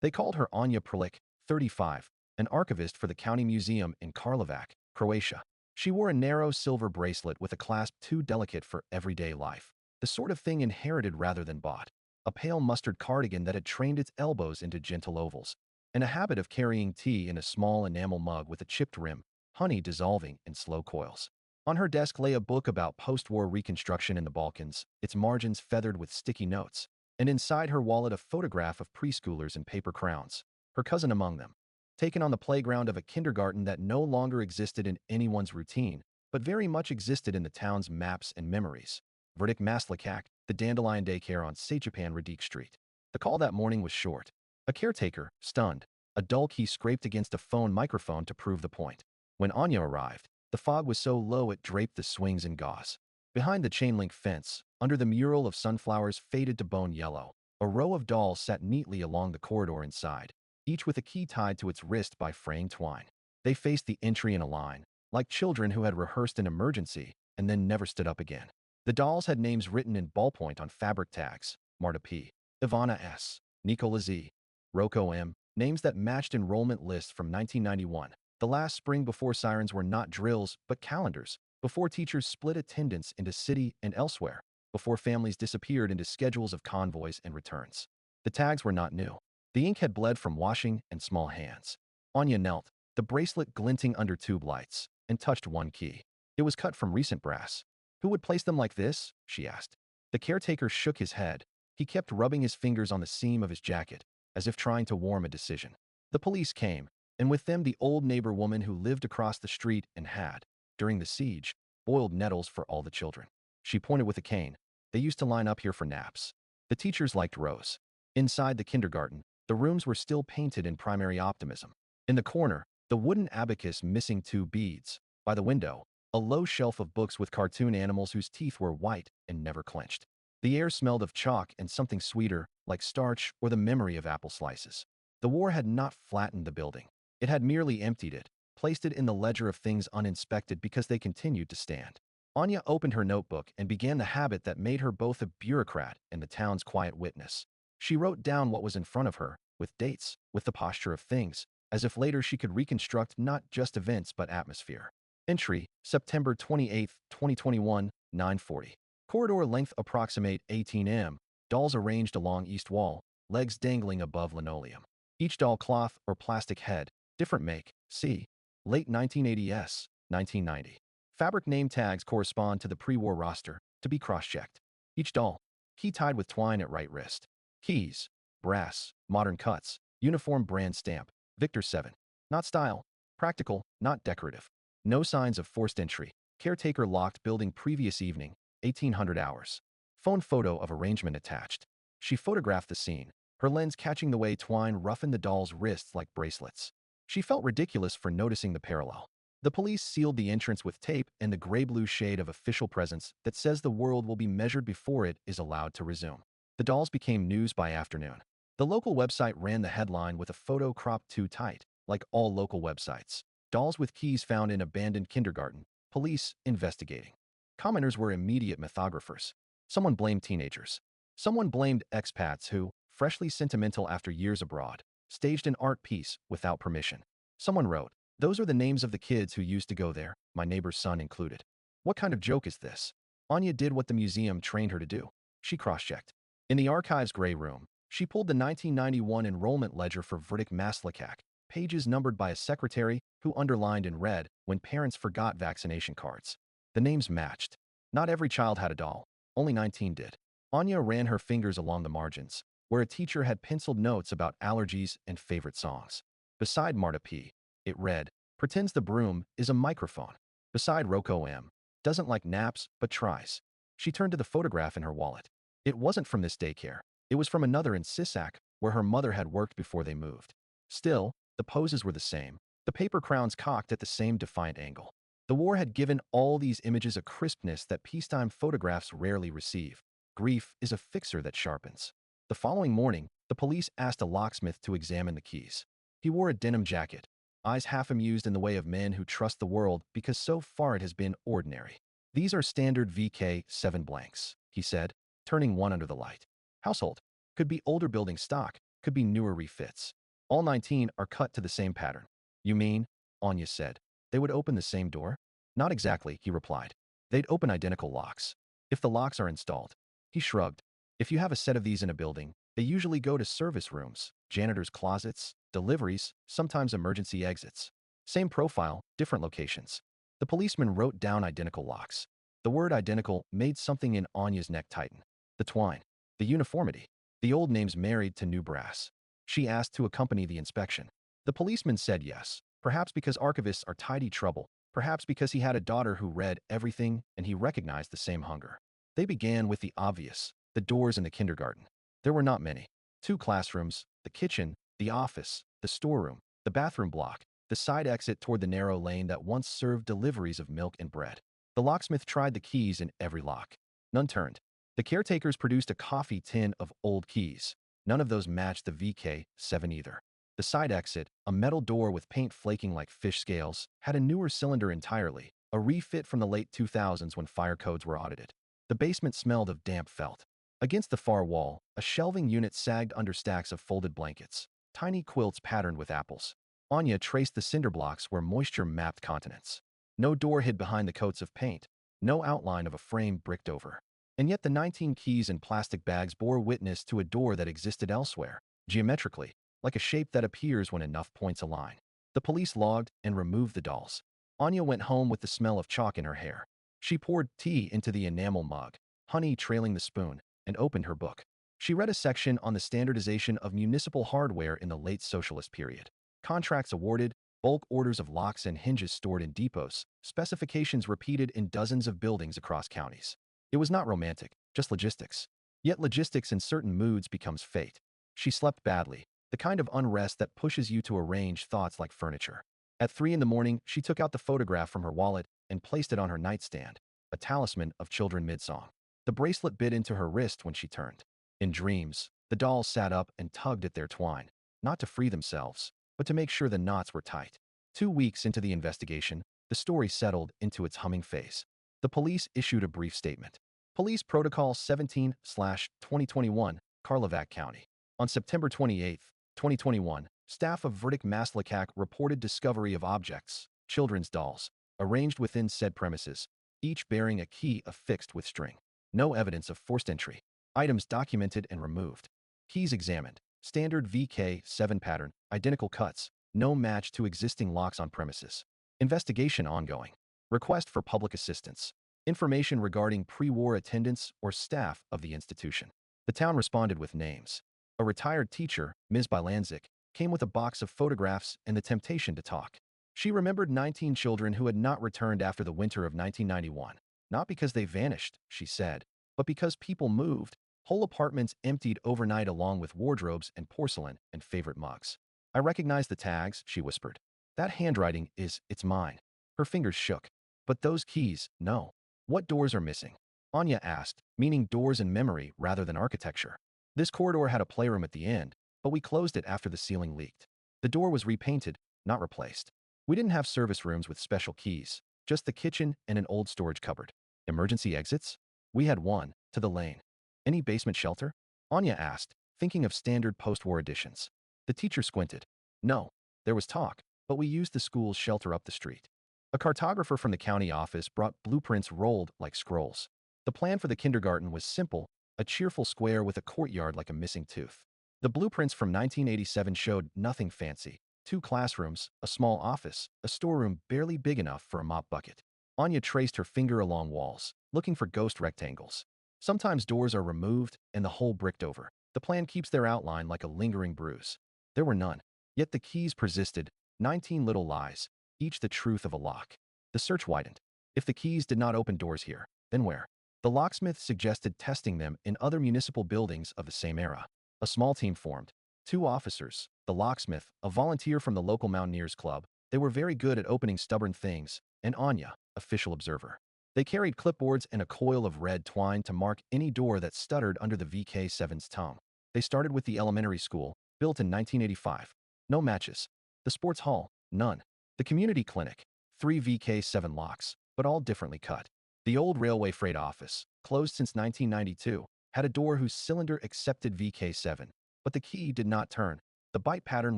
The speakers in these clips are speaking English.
They called her Anya Prlic, 35, an archivist for the county museum in Karlovac, Croatia. She wore a narrow silver bracelet with a clasp too delicate for everyday life, the sort of thing inherited rather than bought, a pale mustard cardigan that had trained its elbows into gentle ovals, and a habit of carrying tea in a small enamel mug with a chipped rim, honey dissolving in slow coils. On her desk lay a book about post-war reconstruction in the Balkans, its margins feathered with sticky notes, and inside her wallet a photograph of preschoolers in paper crowns, her cousin among them, taken on the playground of a kindergarten that no longer existed in anyone's routine, but very much existed in the town's maps and memories. Verdict Maslačak, the dandelion daycare on Sajapan Radik Street. The call that morning was short. A caretaker, stunned, a dull key scraped against a phone microphone to prove the point. When Anya arrived, the fog was so low it draped the swings in gauze. Behind the chain-link fence, under the mural of sunflowers faded to bone yellow, a row of dolls sat neatly along the corridor inside, each with a key tied to its wrist by fraying twine. They faced the entry in a line, like children who had rehearsed an emergency and then never stood up again. The dolls had names written in ballpoint on fabric tags: Marta P., Ivana S., Nikola Z., Roko M., names that matched enrollment lists from 1991, the last spring before sirens were not drills but calendars, before teachers split attendance into city and elsewhere, before families disappeared into schedules of convoys and returns. The tags were not new. The ink had bled from washing and small hands. Anya knelt, the bracelet glinting under tube lights, and touched one key. It was cut from recent brass. Who would place them like this? She asked. The caretaker shook his head. He kept rubbing his fingers on the seam of his jacket, as if trying to warm a decision. The police came, and with them the old neighbor woman who lived across the street and had, during the siege, boiled nettles for all the children. She pointed with a cane. They used to line up here for naps. The teachers liked Rose. Inside the kindergarten, the rooms were still painted in primary optimism. In the corner, the wooden abacus missing two beads. By the window, a low shelf of books with cartoon animals whose teeth were white and never clenched. The air smelled of chalk and something sweeter, like starch or the memory of apple slices. The war had not flattened the building. It had merely emptied it, placed it in the ledger of things uninspected because they continued to stand. Anya opened her notebook and began the habit that made her both a bureaucrat and the town's quiet witness. She wrote down what was in front of her, with dates, with the posture of things, as if later she could reconstruct not just events but atmosphere. Entry, September 28, 2021, 9:40. Corridor length approximate 18 m. Dolls arranged along east wall, legs dangling above linoleum. Each doll cloth or plastic head, different make, see. Late 1980s, 1990. Fabric name tags correspond to the pre-war roster, to be cross-checked. Each doll, key tied with twine at right wrist. Keys, brass, modern cuts, uniform brand stamp, Victor 7. Not style, practical, not decorative. No signs of forced entry. Caretaker locked building previous evening, 1800 hours. Phone photo of arrangement attached. She photographed the scene, her lens catching the way twine roughened the doll's wrists like bracelets. She felt ridiculous for noticing the parallel. The police sealed the entrance with tape and the gray-blue shade of official presence that says the world will be measured before it is allowed to resume. The dolls became news by afternoon. The local website ran the headline with a photo cropped too tight, like all local websites. Dolls with keys found in abandoned kindergarten. Police investigating. Commenters were immediate mythographers. Someone blamed teenagers. Someone blamed expats who, freshly sentimental after years abroad, staged an art piece without permission. Someone wrote, "Those are the names of the kids who used to go there, my neighbor's son included." What kind of joke is this? Anya did what the museum trained her to do. She cross-checked. In the archive's gray room, she pulled the 1991 enrollment ledger for Verdict Maslačak, pages numbered by a secretary who underlined in red when parents forgot vaccination cards. The names matched. Not every child had a doll. Only 19 did. Anya ran her fingers along the margins, where a teacher had penciled notes about allergies and favorite songs. Beside Marta P., it read, "Pretends the broom is a microphone." Beside Roko M., "Doesn't like naps, but tries." She turned to the photograph in her wallet. It wasn't from this daycare. It was from another in Sisak, where her mother had worked before they moved. Still, the poses were the same, the paper crowns cocked at the same defiant angle. The war had given all these images a crispness that peacetime photographs rarely receive. Grief is a fixer that sharpens. The following morning, the police asked a locksmith to examine the keys. He wore a denim jacket, eyes half amused in the way of men who trust the world because so far it has been ordinary. "These are standard VK7 blanks," he said, turning one under the light. "Household. Could be older building stock, could be newer refits. All 19 are cut to the same pattern. You mean? Anya said. They would open the same door? Not exactly, he replied. They'd open identical locks. If the locks are installed. He shrugged. If you have a set of these in a building, they usually go to service rooms, janitor's closets, deliveries, sometimes emergency exits. Same profile, different locations. The policeman wrote down identical locks. The word identical made something in Anya's neck tighten. The twine. The uniformity. The old names married to new brass. She asked to accompany the inspection. The policeman said yes, perhaps because archivists are tidy trouble, perhaps because he had a daughter who read everything and he recognized the same hunger. They began with the obvious, the doors in the kindergarten. There were not many. 2 classrooms, the kitchen, the office, the storeroom, the bathroom block, the side exit toward the narrow lane that once served deliveries of milk and bread. The locksmith tried the keys in every lock. None turned. The caretakers produced a coffee tin of old keys. None of those matched the VK7 either. The side exit, a metal door with paint flaking like fish scales, had a newer cylinder entirely, a refit from the late 2000s when fire codes were audited. The basement smelled of damp felt. Against the far wall, a shelving unit sagged under stacks of folded blankets, tiny quilts patterned with apples. Anya traced the cinder blocks where moisture mapped continents. No door hid behind the coats of paint, no outline of a frame bricked over. And yet the 19 keys in plastic bags bore witness to a door that existed elsewhere, geometrically, like a shape that appears when enough points align. The police logged and removed the dolls. Anya went home with the smell of chalk in her hair. She poured tea into the enamel mug, honey trailing the spoon, and opened her book. She read a section on the standardization of municipal hardware in the late socialist period. Contracts awarded, bulk orders of locks and hinges stored in depots, specifications repeated in dozens of buildings across counties. It was not romantic, just logistics. Yet logistics in certain moods becomes fate. She slept badly, the kind of unrest that pushes you to arrange thoughts like furniture. At 3 in the morning, she took out the photograph from her wallet and placed it on her nightstand, a talisman of children mid-song. The bracelet bit into her wrist when she turned. In dreams, the dolls sat up and tugged at their twine, not to free themselves, but to make sure the knots were tight. 2 weeks into the investigation, the story settled into its humming phase. The police issued a brief statement. Police Protocol 17/2021, Karlovac County. On September 28, 2021, staff of Verdict Maslačak reported discovery of objects, children's dolls, arranged within said premises, each bearing a key affixed with string. No evidence of forced entry. Items documented and removed. Keys examined. Standard VK7 pattern, identical cuts, no match to existing locks on premises. Investigation ongoing. Request for public assistance. Information regarding pre-war attendance or staff of the institution. The town responded with names. A retired teacher, Ms. Bilanzik, came with a box of photographs and the temptation to talk. She remembered 19 children who had not returned after the winter of 1991. Not because they vanished, she said, but because people moved. Whole apartments emptied overnight along with wardrobes and porcelain and favorite mugs. I recognize the tags, she whispered. That handwriting it's mine. Her fingers shook. But those keys, no. What doors are missing? Anya asked, meaning doors in memory rather than architecture. This corridor had a playroom at the end, but we closed it after the ceiling leaked. The door was repainted, not replaced. We didn't have service rooms with special keys, just the kitchen and an old storage cupboard. Emergency exits? We had one, to the lane. Any basement shelter? Anya asked, thinking of standard post-war additions. The teacher squinted. No, there was talk, but we used the school's shelter up the street. A cartographer from the county office brought blueprints rolled like scrolls. The plan for the kindergarten was simple, a cheerful square with a courtyard like a missing tooth. The blueprints from 1987 showed nothing fancy. 2 classrooms, a small office, a storeroom barely big enough for a mop bucket. Anya traced her finger along walls, looking for ghost rectangles. Sometimes doors are removed and the whole bricked over. The plan keeps their outline like a lingering bruise. There were none. Yet the keys persisted, 19 little lies, each the truth of a lock. The search widened. If the keys did not open doors here, then where? The locksmith suggested testing them in other municipal buildings of the same era. A small team formed. 2 officers, the locksmith, a volunteer from the local Mountaineers Club. They were very good at opening stubborn things, and Anya, official observer. They carried clipboards and a coil of red twine to mark any door that stuttered under the VK7's tongue. They started with the elementary school, built in 1985. No matches. The sports hall, none. The community clinic, 3 VK7 locks, but all differently cut. The old railway freight office, closed since 1992, had a door whose cylinder accepted VK7, but the key did not turn. The bite pattern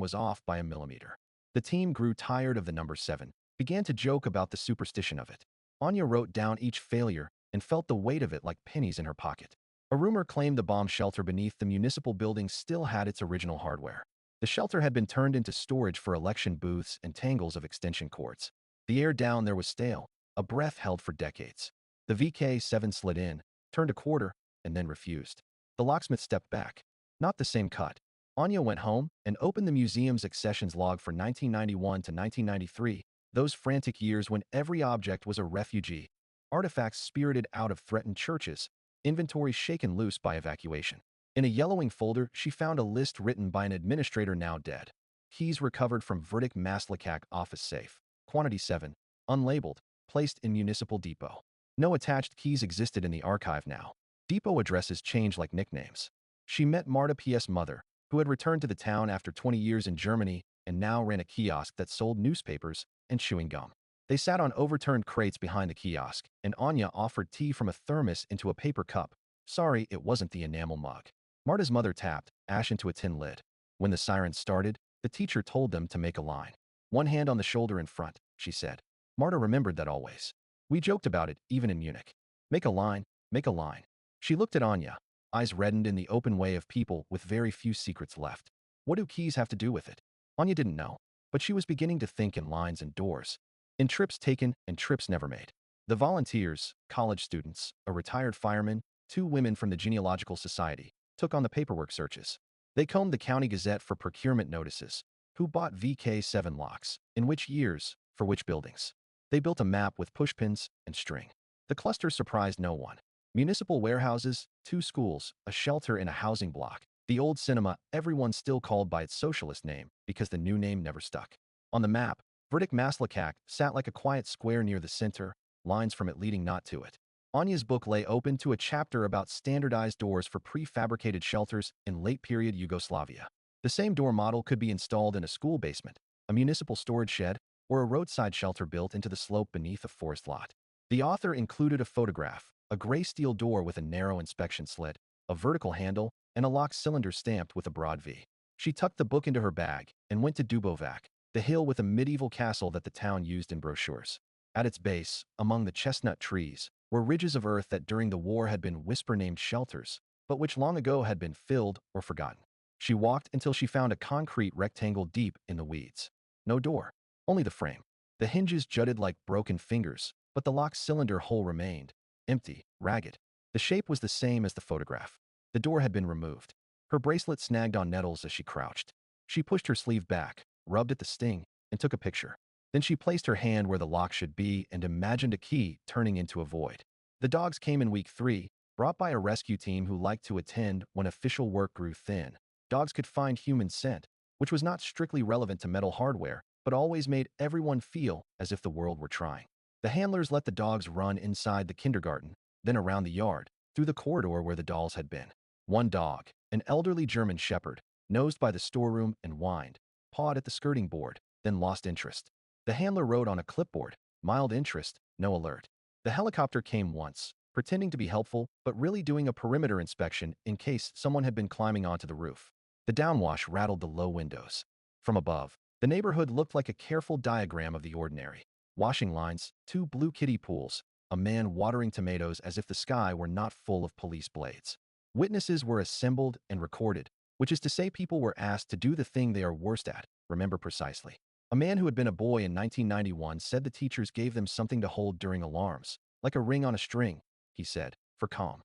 was off by a millimeter. The team grew tired of the number 7, began to joke about the superstition of it. Anya wrote down each failure and felt the weight of it like pennies in her pocket. A rumor claimed the bomb shelter beneath the municipal building still had its original hardware. The shelter had been turned into storage for election booths and tangles of extension cords. The air down there was stale, a breath held for decades. The VK-7 slid in, turned a quarter, and then refused. The locksmith stepped back. Not the same cut. Anya went home and opened the museum's accessions log for 1991 to 1993, those frantic years when every object was a refugee. Artifacts spirited out of threatened churches, inventory shaken loose by evacuation. In a yellowing folder, she found a list written by an administrator now dead. Keys recovered from verdict Maslačak office safe. Quantity 7, unlabeled, placed in municipal depot. No attached keys existed in the archive now. Depot addresses changed like nicknames. She met Marta P.'s mother, who had returned to the town after 20 years in Germany and now ran a kiosk that sold newspapers and chewing gum. They sat on overturned crates behind the kiosk, and Anya offered tea from a thermos into a paper cup. Sorry, it wasn't the enamel mug. Marta's mother tapped ash into a tin lid. When the sirens started, the teacher told them to make a line. One hand on the shoulder in front, she said. Marta remembered that always. We joked about it, even in Munich. Make a line, make a line. She looked at Anya, eyes reddened in the open way of people with very few secrets left. What do keys have to do with it? Anya didn't know, but she was beginning to think in lines and doors. In trips taken and trips never made. The volunteers, college students, a retired fireman, 2 women from the Genealogical Society, took on the paperwork searches. They combed the county gazette for procurement notices. Who bought VK-7 locks? In which years? For which buildings? They built a map with pushpins and string. The cluster surprised no one. Municipal warehouses, 2 schools, a shelter in a housing block, the old cinema everyone still called by its socialist name because the new name never stuck. On the map, verdict Maslačak sat like a quiet square near the center, lines from it leading not to it. Anya's book lay open to a chapter about standardized doors for prefabricated shelters in late-period Yugoslavia. The same door model could be installed in a school basement, a municipal storage shed, or a roadside shelter built into the slope beneath a forest lot. The author included a photograph, a gray steel door with a narrow inspection slit, a vertical handle, and a lock cylinder stamped with a broad V. She tucked the book into her bag and went to Dubovac, the hill with a medieval castle that the town used in brochures. At its base, among the chestnut trees, were ridges of earth that during the war had been whisper-named shelters, but which long ago had been filled or forgotten. She walked until she found a concrete rectangle deep in the weeds. No door, only the frame. The hinges jutted like broken fingers, but the lock cylinder hole remained, empty, ragged. The shape was the same as the photograph. The door had been removed. Her bracelet snagged on nettles as she crouched. She pushed her sleeve back, rubbed at the sting, and took a picture. Then she placed her hand where the lock should be and imagined a key turning into a void. The dogs came in week 3, brought by a rescue team who liked to attend when official work grew thin. Dogs could find human scent, which was not strictly relevant to metal hardware, but always made everyone feel as if the world were trying. The handlers let the dogs run inside the kindergarten, then around the yard, through the corridor where the dolls had been. One dog, an elderly German shepherd, nosed by the storeroom and whined, pawed at the skirting board, then lost interest. The handler wrote on a clipboard, mild interest, no alert. The helicopter came once, pretending to be helpful, but really doing a perimeter inspection in case someone had been climbing onto the roof. The downwash rattled the low windows. From above, the neighborhood looked like a careful diagram of the ordinary. Washing lines, 2 blue kiddie pools, a man watering tomatoes as if the sky were not full of police blades. Witnesses were assembled and recorded, which is to say people were asked to do the thing they are worst at, remember precisely. A man who had been a boy in 1991 said the teachers gave them something to hold during alarms, like a ring on a string, he said, for calm.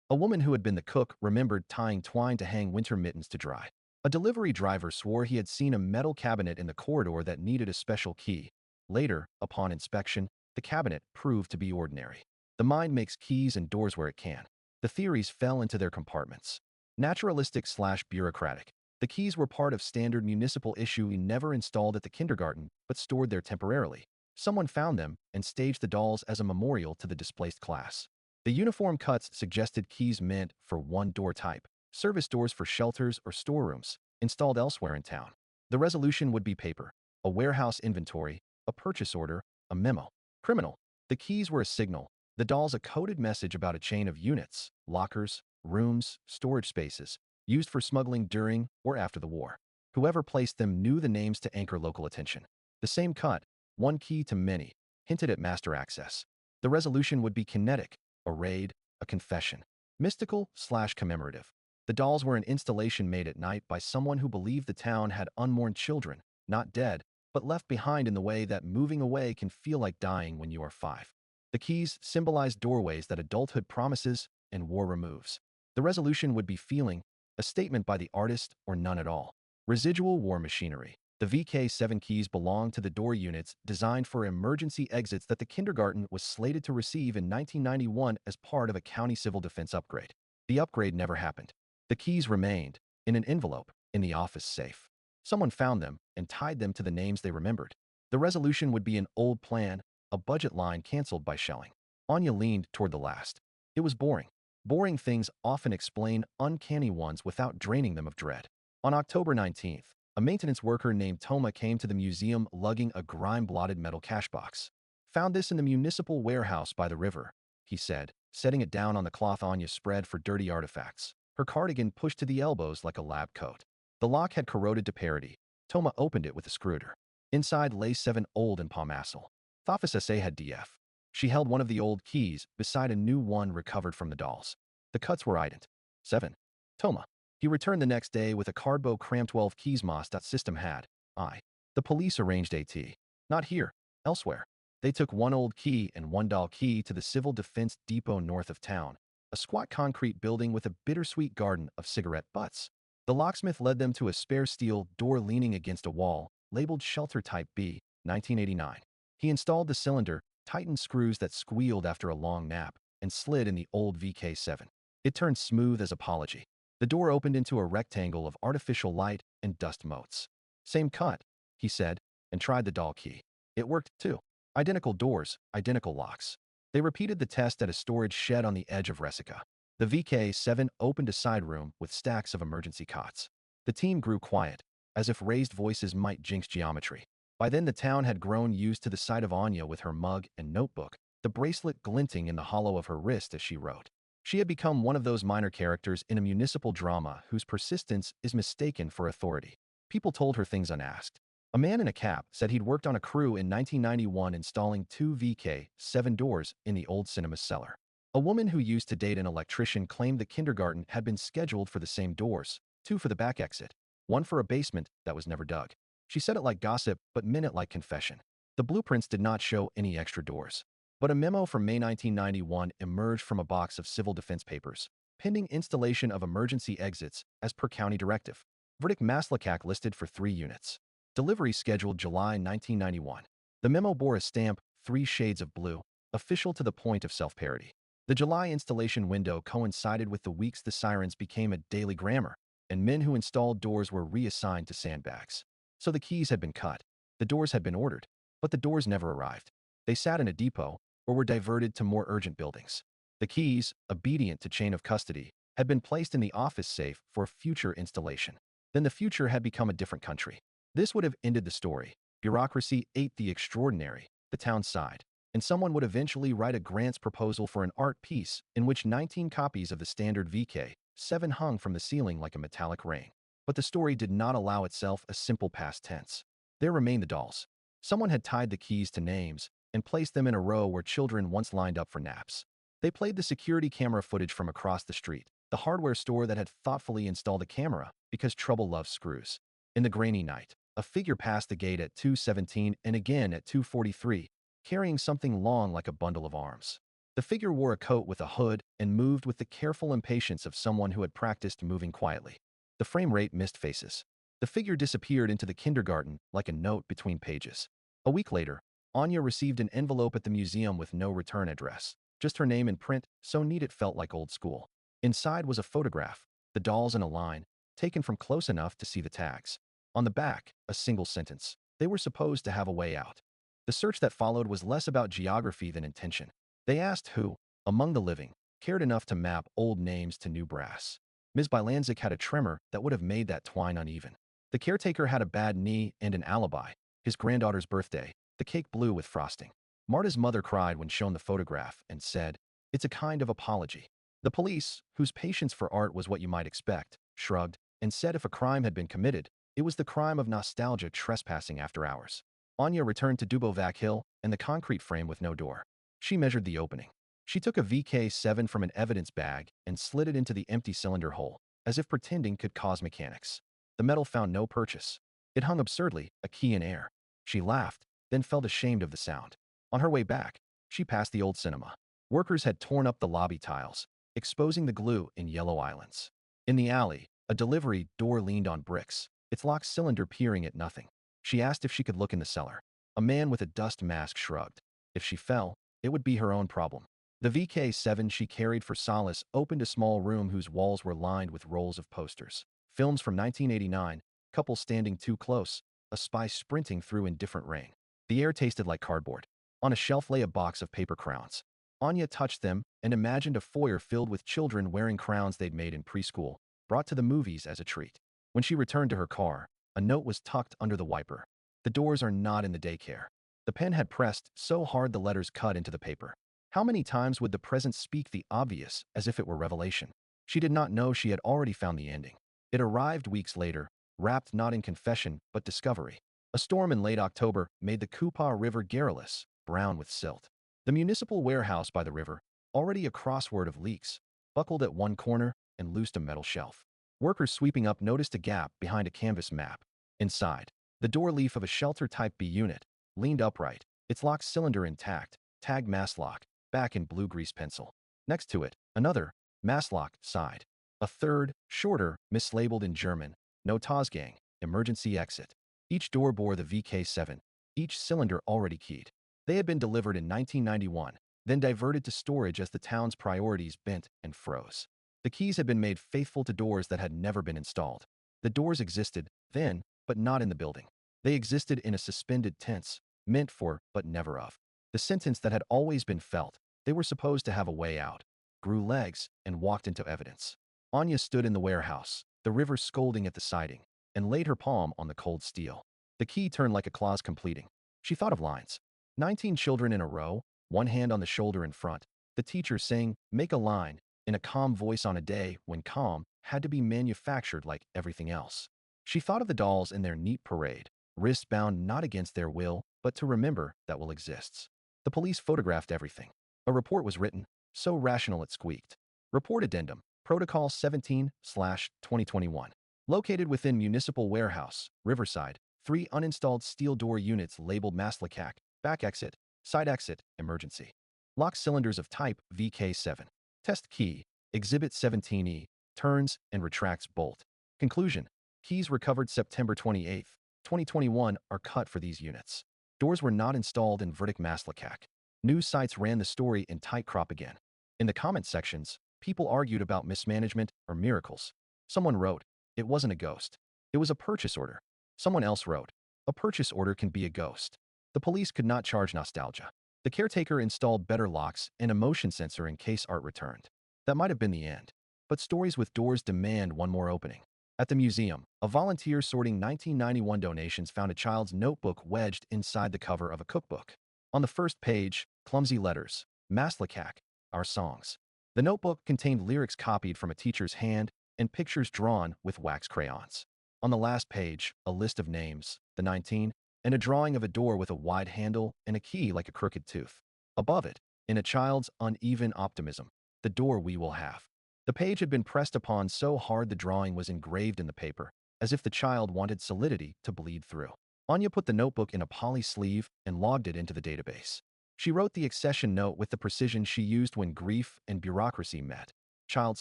A woman who had been the cook remembered tying twine to hang winter mittens to dry. A delivery driver swore he had seen a metal cabinet in the corridor that needed a special key. Later, upon inspection, the cabinet proved to be ordinary. The mind makes keys and doors where it can. The theories fell into their compartments. Naturalistic/bureaucratic. The keys were part of standard municipal issue never installed at the kindergarten, but stored there temporarily. Someone found them and staged the dolls as a memorial to the displaced class. The uniform cuts suggested keys meant for one door type, service doors for shelters or storerooms, installed elsewhere in town. The resolution would be paper, a warehouse inventory, a purchase order, a memo. Criminal. The keys were a signal, the dolls a coded message about a chain of units, lockers, rooms, storage spaces, used for smuggling during or after the war. Whoever placed them knew the names to anchor local attention. The same cut, one key to many, hinted at master access. The resolution would be kinetic, a raid, a confession, mystical/commemorative. The dolls were an installation made at night by someone who believed the town had unmourned children, not dead, but left behind in the way that moving away can feel like dying when you are 5. The keys symbolized doorways that adulthood promises and war removes. The resolution would be feeling, a statement by the artist or none at all. Residual war machinery. The VK7 keys belonged to the door units designed for emergency exits that the kindergarten was slated to receive in 1991 as part of a county civil defense upgrade. The upgrade never happened. The keys remained, in an envelope, in the office safe. Someone found them and tied them to the names they remembered. The resolution would be an old plan, a budget line canceled by shelling. Anya leaned toward the last. It was boring. Boring things often explain uncanny ones without draining them of dread. On October 19th, a maintenance worker named Toma came to the museum lugging a grime-blotted metal cash box. "Found this in the municipal warehouse by the river," he said, setting it down on the cloth Anya spread for dirty artifacts. Her cardigan pushed to the elbows like a lab coat. The lock had corroded to parity. Toma opened it with a screwdriver. Inside lay 7 old and Palmasel. Thafis SA had DF. She held one of the old keys beside a new one recovered from the dolls. The cuts were ident. 7. Toma. He returned the next day with a cardboard cram 12 keys system had. The police arranged AT. Not here, elsewhere. They took one old key and one doll key to the Civil Defense Depot north of town, a squat concrete building with a bittersweet garden of cigarette butts. The locksmith led them to a spare steel door leaning against a wall, labeled Shelter Type B, 1989. He installed the cylinder, tightened screws that squealed after a long nap, and slid in the old VK7. It turned smooth as apology. The door opened into a rectangle of artificial light and dust motes. "Same cut," he said, and tried the doll key. It worked, too. Identical doors, identical locks. They repeated the test at a storage shed on the edge of Resica. The VK7 opened a side room with stacks of emergency cots. The team grew quiet, as if raised voices might jinx geometry. By then the town had grown used to the sight of Anya with her mug and notebook, the bracelet glinting in the hollow of her wrist as she wrote. She had become one of those minor characters in a municipal drama whose persistence is mistaken for authority. People told her things unasked. A man in a cap said he'd worked on a crew in 1991 installing 2 VK7 doors in the old cinema's cellar. A woman who used to date an electrician claimed the kindergarten had been scheduled for the same doors, 2 for the back exit, 1 for a basement that was never dug. She said it like gossip, but meant it like confession. The blueprints did not show any extra doors. But a memo from May 1991 emerged from a box of civil defense papers, pending installation of emergency exits as per county directive. Verdict Maslačak listed for 3 units. Delivery scheduled July 1991. The memo bore a stamp, 3 shades of blue, official to the point of self-parody. The July installation window coincided with the weeks the sirens became a daily grammar, and men who installed doors were reassigned to sandbags. So the keys had been cut. The doors had been ordered, but the doors never arrived. They sat in a depot, or were diverted to more urgent buildings. The keys, obedient to chain of custody, had been placed in the office safe for future installation. Then the future had become a different country. This would have ended the story. Bureaucracy ate the extraordinary, the town sighed, and someone would eventually write a grants proposal for an art piece in which 19 copies of the standard VK7 hung from the ceiling like a metallic ring. But the story did not allow itself a simple past tense. There remained the dolls. Someone had tied the keys to names and placed them in a row where children once lined up for naps. They played the security camera footage from across the street, the hardware store that had thoughtfully installed a camera because trouble loves screws. In the grainy night, a figure passed the gate at 2:17 and again at 2:43, carrying something long like a bundle of arms. The figure wore a coat with a hood and moved with the careful impatience of someone who had practiced moving quietly. The frame rate missed faces. The figure disappeared into the kindergarten like a note between pages. A week later, Anya received an envelope at the museum with no return address, just her name in print, so neat it felt like old school. Inside was a photograph, the dolls in a line, taken from close enough to see the tags. On the back, a single sentence. They were supposed to have a way out. The search that followed was less about geography than intention. They asked who, among the living, cared enough to map old names to new brass. Ms. Bylanzik had a tremor that would have made that twine uneven. The caretaker had a bad knee and an alibi, his granddaughter's birthday, the cake blue with frosting. Marta's mother cried when shown the photograph and said, "It's a kind of apology." The police, whose patience for art was what you might expect, shrugged, and said if a crime had been committed, it was the crime of nostalgia trespassing after hours. Anya returned to Dubovac Hill and the concrete frame with no door. She measured the opening. She took a VK7 from an evidence bag and slid it into the empty cylinder hole, as if pretending could cause mechanics. The metal found no purchase. It hung absurdly, a key in air. She laughed, then felt ashamed of the sound. On her way back, she passed the old cinema. Workers had torn up the lobby tiles, exposing the glue in yellow islands. In the alley, a delivery door leaned on bricks, its locked cylinder peering at nothing. She asked if she could look in the cellar. A man with a dust mask shrugged. If she fell, it would be her own problem. The VK7 she carried for solace opened a small room whose walls were lined with rolls of posters. Films from 1989, couples standing too close, a spy sprinting through in different rain. The air tasted like cardboard. On a shelf lay a box of paper crowns. Anya touched them and imagined a foyer filled with children wearing crowns they'd made in preschool, brought to the movies as a treat. When she returned to her car, a note was tucked under the wiper. The doors are not in the daycare. The pen had pressed so hard the letters cut into the paper. How many times would the present speak the obvious as if it were revelation? She did not know she had already found the ending. It arrived weeks later, wrapped not in confession but discovery. A storm in late October made the Kupa River garrulous, brown with silt. The municipal warehouse by the river, already a crossword of leaks, buckled at one corner and loosed a metal shelf. Workers sweeping up noticed a gap behind a canvas map. Inside, the door leaf of a shelter Type B unit leaned upright, its locked cylinder intact, tagged Maslačak, back in blue grease pencil. Next to it, another, Maslačak, side. A third, shorter, mislabeled in German, no Tazgang, emergency exit. Each door bore the VK7, each cylinder already keyed. They had been delivered in 1991, then diverted to storage as the town's priorities bent and froze. The keys had been made faithful to doors that had never been installed. The doors existed, then, but not in the building. They existed in a suspended tense, meant for, but never of. The sentence that had always been felt, they were supposed to have a way out, grew legs and walked into evidence. Anya stood in the warehouse, the river scolding at the siding, and laid her palm on the cold steel. The key turned like a clause completing. She thought of lines. 19 children in a row, one hand on the shoulder in front, the teacher saying, "Make a line," in a calm voice on a day when calm had to be manufactured like everything else. She thought of the dolls in their neat parade, wrists bound not against their will, but to remember that will exists. The police photographed everything. A report was written, so rational it squeaked. Report Addendum, Protocol 17/2021. Located within Municipal Warehouse, Riverside, 3 uninstalled steel door units labeled Maslačak, back exit, side exit, emergency. Lock cylinders of type VK7. Test key, Exhibit 17E, turns and retracts bolt. Conclusion, keys recovered September 28, 2021 are cut for these units. Doors were not installed in verdict Maslačak. News sites ran the story in tight crop again. In the comment sections, people argued about mismanagement or miracles. Someone wrote, "It wasn't a ghost. It was a purchase order." Someone else wrote, "A purchase order can be a ghost." The police could not charge nostalgia. The caretaker installed better locks and a motion sensor in case art returned. That might have been the end. But stories with doors demand one more opening. At the museum, a volunteer sorting 1991 donations found a child's notebook wedged inside the cover of a cookbook. On the first page, clumsy letters, Maslačak, our songs. The notebook contained lyrics copied from a teacher's hand and pictures drawn with wax crayons. On the last page, a list of names, the 19, and a drawing of a door with a wide handle and a key like a crooked tooth. Above it, in a child's uneven optimism, the door we will have. The page had been pressed upon so hard the drawing was engraved in the paper, as if the child wanted solidity to bleed through. Anya put the notebook in a poly sleeve and logged it into the database. She wrote the accession note with the precision she used when grief and bureaucracy met. Child's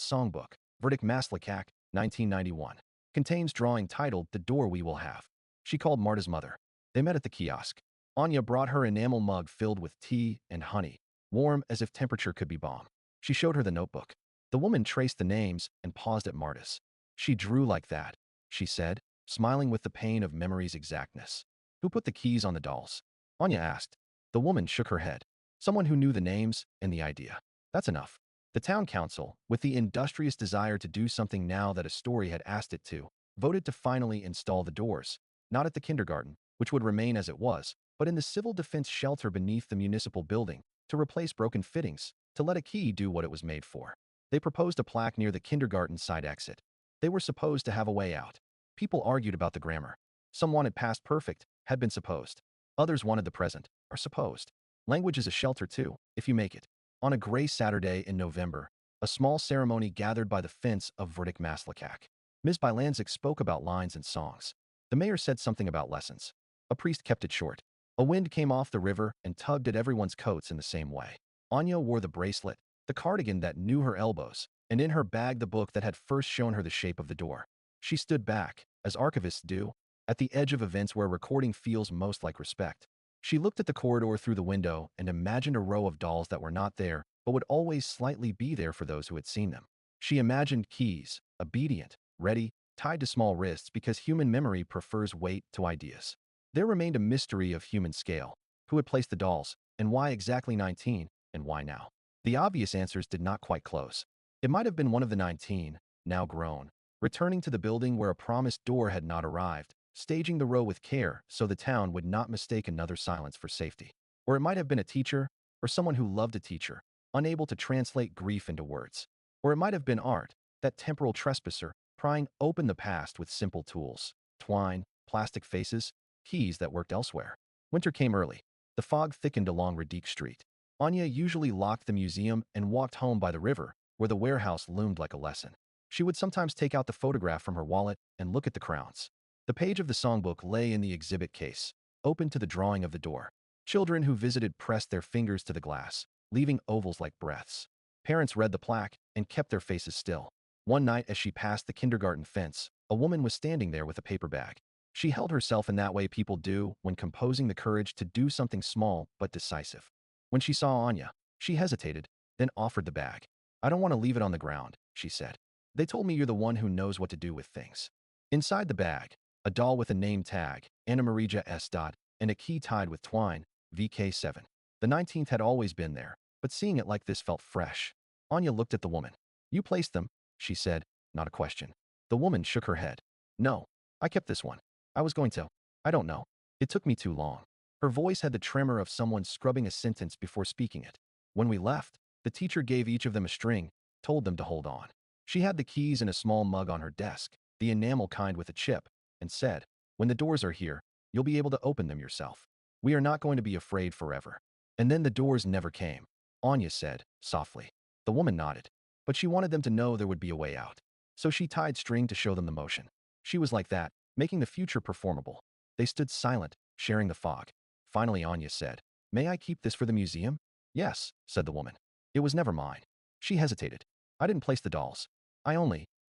Songbook, Verdict Maslačak, 1991. Contains drawing titled The Door We Will Have. She called Marta's mother. They met at the kiosk. Anya brought her enamel mug filled with tea and honey, warm as if temperature could be balm. She showed her the notebook. The woman traced the names and paused at Marta's. "She drew like that," she said, smiling with the pain of memory's exactness. "Who put the keys on the dolls?" Anya asked. The woman shook her head. "Someone who knew the names and the idea. That's enough." The town council, with the industrious desire to do something now that a story had asked it to, voted to finally install the doors, not at the kindergarten, which would remain as it was, but in the civil defense shelter beneath the municipal building, to replace broken fittings, to let a key do what it was made for. They proposed a plaque near the kindergarten side exit. They were supposed to have a way out. People argued about the grammar. Some wanted past perfect, had been supposed. Others wanted the present, are supposed. Language is a shelter too, if you make it. On a gray Saturday in November, a small ceremony gathered by the fence of Verdict Maslačak. Ms. Bylanzik spoke about lines and songs. The mayor said something about lessons. A priest kept it short. A wind came off the river and tugged at everyone's coats in the same way. Anya wore the bracelet, the cardigan that knew her elbows, and in her bag the book that had first shown her the shape of the door. She stood back, as archivists do, at the edge of events where recording feels most like respect. She looked at the corridor through the window and imagined a row of dolls that were not there, but would always slightly be there for those who had seen them. She imagined keys, obedient, ready, tied to small wrists because human memory prefers weight to ideas. There remained a mystery of human scale. Who had placed the dolls, and why exactly 19, and why now? The obvious answers did not quite close. It might have been one of the 19, now grown, returning to the building where a promised door had not arrived, staging the row with care so the town would not mistake another silence for safety. Or it might have been a teacher, or someone who loved a teacher, unable to translate grief into words. Or it might have been art, that temporal trespasser, prying open the past with simple tools. Twine, plastic faces, keys that worked elsewhere. Winter came early. The fog thickened along Radique Street. Anya usually locked the museum and walked home by the river, where the warehouse loomed like a lesson. She would sometimes take out the photograph from her wallet and look at the crowns. The page of the songbook lay in the exhibit case, open to the drawing of the door. Children who visited pressed their fingers to the glass, leaving ovals like breaths. Parents read the plaque and kept their faces still. One night as she passed the kindergarten fence, a woman was standing there with a paper bag. She held herself in that way people do when composing the courage to do something small but decisive. When she saw Anya, she hesitated, then offered the bag. "I don't want to leave it on the ground," she said. "They told me you're the one who knows what to do with things." Inside the bag, a doll with a name tag, Anna Marija S. and a key tied with twine, VK7. The 19th had always been there, but seeing it like this felt fresh. Anya looked at the woman. "You placed them," she said, not a question. The woman shook her head. "No, I kept this one. I was going to. I don't know. It took me too long." Her voice had the tremor of someone scrubbing a sentence before speaking it. "When we left, the teacher gave each of them a string, told them to hold on. She had the keys in a small mug on her desk, the enamel kind with a chip, and said, 'When the doors are here, you'll be able to open them yourself. We are not going to be afraid forever.'" And then the doors never came, Anya said, softly. The woman nodded. But she wanted them to know there would be a way out. So she tied string to show them the motion. She was like that, making the future performable. They stood silent, sharing the fog. Finally Anya said, "May I keep this for the museum?" "Yes," said the woman. "It was never mine." She hesitated. "I didn't place the dolls.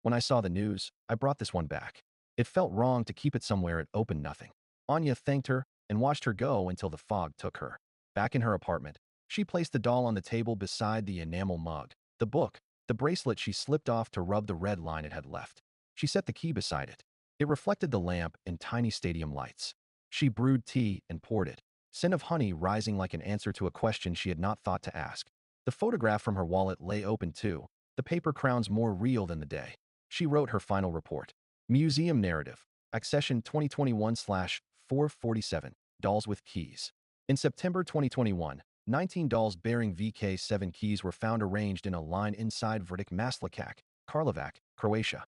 When I saw the news, I brought this one back. It felt wrong to keep it somewhere it opened nothing." Anya thanked her and watched her go until the fog took her. Back in her apartment, she placed the doll on the table beside the enamel mug, the book, the bracelet she slipped off to rub the red line it had left. She set the key beside it. It reflected the lamp and tiny stadium lights. She brewed tea and poured it, scent of honey rising like an answer to a question she had not thought to ask. The photograph from her wallet lay open too, the paper crowns more real than the day. She wrote her final report. Museum Narrative, Accession 2021/447, Dolls with Keys. In September 2021, 19 dolls bearing VK7 keys were found arranged in a line inside Verdict Maslačak, Karlovac, Croatia.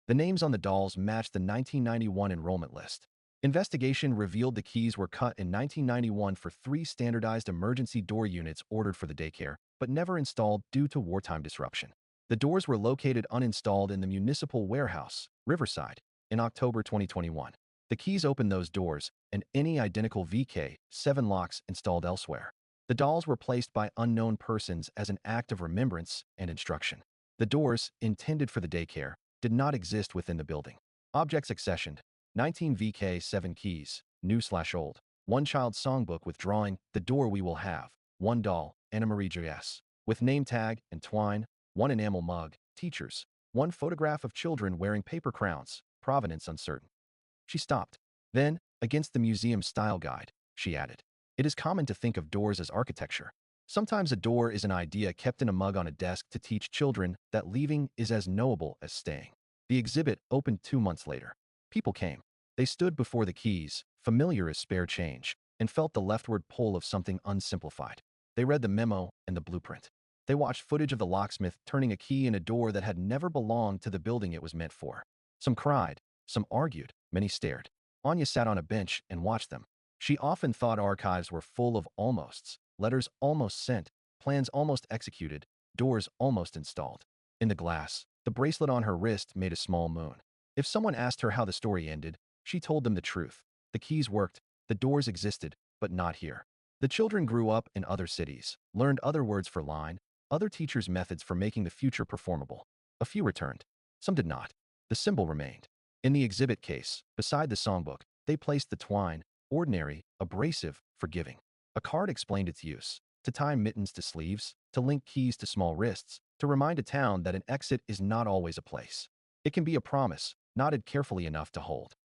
The names on the dolls matched the 1991 enrollment list. Investigation revealed the keys were cut in 1991 for 3 standardized emergency door units ordered for the daycare, but never installed due to wartime disruption. The doors were located uninstalled in the municipal warehouse, Riverside, in October 2021. The keys opened those doors, and any identical VK7 locks installed elsewhere. The dolls were placed by unknown persons as an act of remembrance and instruction. The doors, intended for the daycare, did not exist within the building. Objects accessioned: 19 VK7 keys, new/old. 1 child songbook with drawing, "The Door We Will Have." 1 doll, Anna Marie J.S., with name tag and twine. 1 enamel mug, teachers. 1 photograph of children wearing paper crowns, provenance uncertain. She stopped. Then, against the museum style guide, she added, "It is common to think of doors as architecture. Sometimes a door is an idea kept in a mug on a desk to teach children that leaving is as knowable as staying." The exhibit opened 2 months later. People came. They stood before the keys, familiar as spare change, and felt the leftward pull of something unsimplified. They read the memo and the blueprint. They watched footage of the locksmith turning a key in a door that had never belonged to the building it was meant for. Some cried, some argued, many stared. Anya sat on a bench and watched them. She often thought archives were full of almosts, letters almost sent, plans almost executed, doors almost installed. In the glass, the bracelet on her wrist made a small moon. If someone asked her how the story ended, she told them the truth. The keys worked, the doors existed, but not here. The children grew up in other cities, learned other words for line, other teachers' methods for making the future performable. A few returned. Some did not. The symbol remained. In the exhibit case, beside the songbook, they placed the twine, ordinary, abrasive, forgiving. A card explained its use: to tie mittens to sleeves, to link keys to small wrists, to remind a town that an exit is not always a place. It can be a promise, knotted carefully enough to hold.